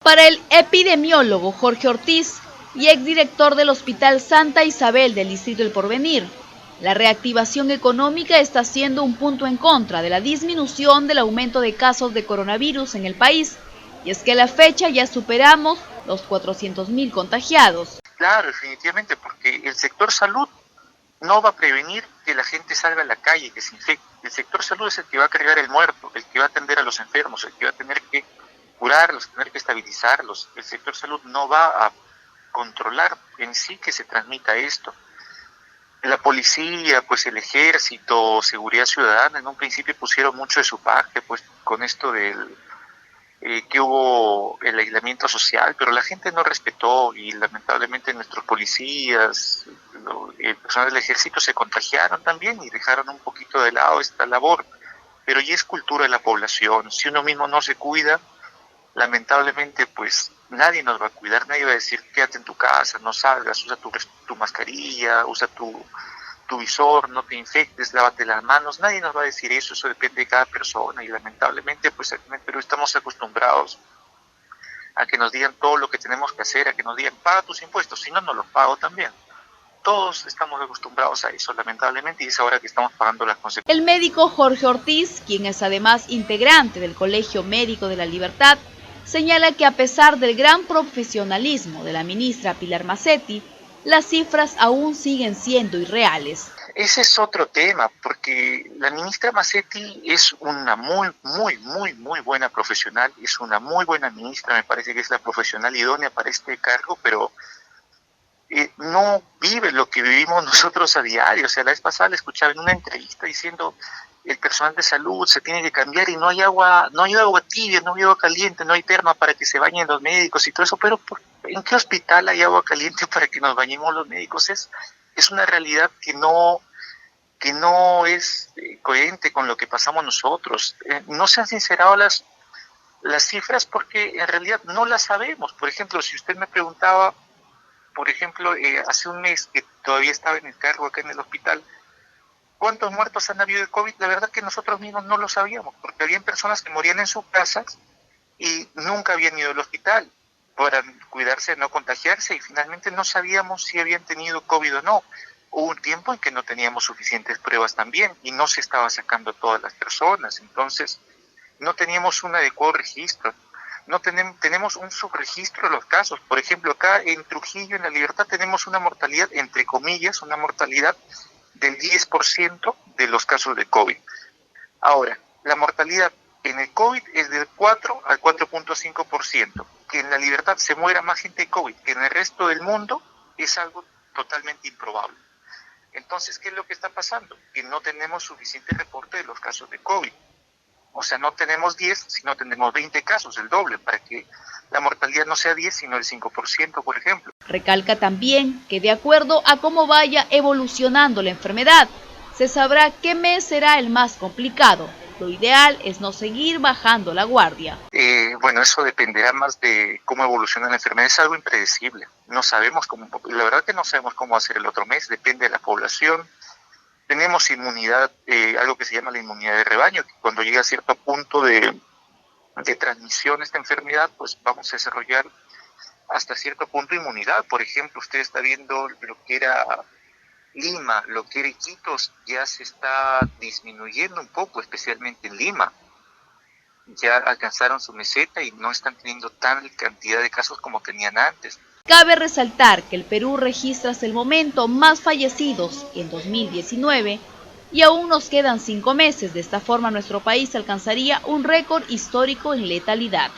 Para el epidemiólogo Jorge Ortiz y exdirector del Hospital Santa Isabel del Distrito El Porvenir, la reactivación económica está siendo un punto en contra de la disminución del aumento de casos de coronavirus en el país, y es que a la fecha ya superamos los 400.000 contagiados. Claro, definitivamente, porque el sector salud no va a prevenir que la gente salga a la calle, que se infecte. El sector salud es el que va a cargar el muerto, el que va a atender a los enfermos, el que va a tener que curarlos, tener que estabilizarlos. El sector salud no va a controlar en sí que se transmita esto. La policía, pues el ejército, seguridad ciudadana, en un principio pusieron mucho de su parte, pues con esto del que hubo el aislamiento social, pero la gente no respetó y lamentablemente nuestros policías, el personal del ejército se contagiaron también y dejaron un poquito de lado esta labor, pero ya es cultura de la población. Si uno mismo no se cuida, lamentablemente pues nadie nos va a cuidar, nadie va a decir quédate en tu casa, no salgas, usa tu mascarilla, usa tu visor, no te infectes, lávate las manos, nadie nos va a decir eso depende de cada persona y lamentablemente pues aquí en el Perú estamos acostumbrados a que nos digan todo lo que tenemos que hacer, a que nos digan paga tus impuestos, si no, no los pago también. Todos estamos acostumbrados a eso, lamentablemente, y es ahora que estamos pagando las consecuencias. El médico Jorge Ortiz, quien es además integrante del Colegio Médico de la Libertad, señala que a pesar del gran profesionalismo de la ministra Pilar Mazzetti, las cifras aún siguen siendo irreales. Ese es otro tema, porque la ministra Mazzetti es una muy buena profesional, es una muy buena ministra, me parece que es la profesional idónea para este cargo, pero no vive lo que vivimos nosotros a diario. O sea, la vez pasada le escuchaba en una entrevista diciendo el personal de salud se tiene que cambiar y no hay agua tibia, no hay agua caliente, no hay terma para que se bañen los médicos y todo eso, pero ¿en qué hospital hay agua caliente para que nos bañemos los médicos? Es una realidad que no es coherente con lo que pasamos nosotros. No se han sincerado las cifras porque en realidad no las sabemos. Por ejemplo, si usted me preguntaba, por ejemplo, hace un mes que todavía estaba en el cargo acá en el hospital, ¿cuántos muertos han habido de COVID? La verdad que nosotros mismos no lo sabíamos, porque habían personas que morían en sus casas y nunca habían ido al hospital para cuidarse de no contagiarse y finalmente no sabíamos si habían tenido COVID o no. Hubo un tiempo en que no teníamos suficientes pruebas también y no se estaba sacando a todas las personas, entonces no teníamos un adecuado registro. No tenemos un subregistro de los casos. Por ejemplo, acá en Trujillo, en La Libertad, tenemos una mortalidad, entre comillas, una mortalidad del 10% de los casos de COVID. Ahora, la mortalidad en el COVID es del 4 al 4.5%. Que en La Libertad se muera más gente de COVID que en el resto del mundo es algo totalmente improbable. Entonces, ¿qué es lo que está pasando? Que no tenemos suficiente reporte de los casos de COVID. O sea, no tenemos 10, sino tenemos 20 casos, el doble, para que la mortalidad no sea 10, sino el 5%, por ejemplo. Recalca también que de acuerdo a cómo vaya evolucionando la enfermedad, se sabrá qué mes será el más complicado. Lo ideal es no seguir bajando la guardia. Bueno, eso dependerá más de cómo evoluciona la enfermedad. Es algo impredecible. No sabemos cómo, la verdad que no sabemos cómo va a ser el otro mes, depende de la población. Tenemos inmunidad, algo que se llama la inmunidad de rebaño, que cuando llega a cierto punto de transmisión esta enfermedad, pues vamos a desarrollar hasta cierto punto inmunidad. Por ejemplo, usted está viendo lo que era Lima, lo que era Iquitos, ya se está disminuyendo un poco, especialmente en Lima. Ya alcanzaron su meseta y no están teniendo tal cantidad de casos como tenían antes. Cabe resaltar que el Perú registra hasta el momento más fallecidos en 2019 y aún nos quedan 5 meses. De esta forma nuestro país alcanzaría un récord histórico en letalidad.